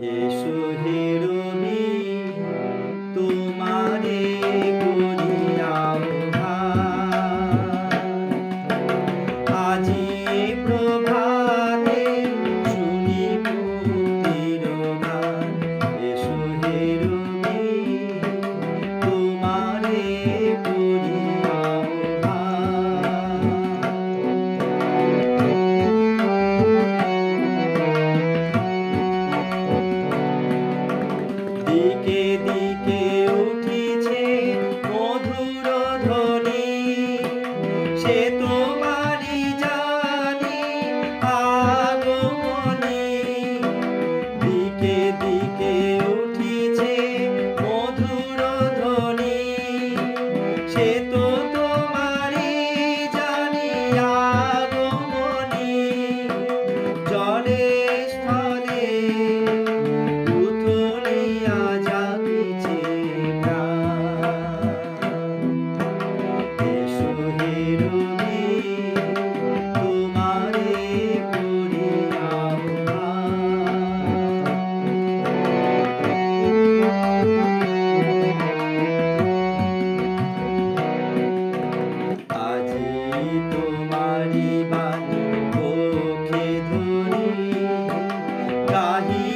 এসো হে রবি তোমারে করি আহ্বান। আজি প্রভাতে শুনি মুক্তির গান। এসো হে রবি তোমারে করি আহ্বান। দিকে দিকে উঠিছে মধুর ধ্বনি, সে তোমারি জানি আগমনী। দিকে দিকে উঠিছে মধুর ধ্বনি, সে তো তোমারি জানি আগমনী। জলে স্থলে উথলিয়া যাবিছে প্রাণ। এসো হে রবি তোমারে করি আহ্বান। আজি তোমারি বাণী মুখে ধরি গাহি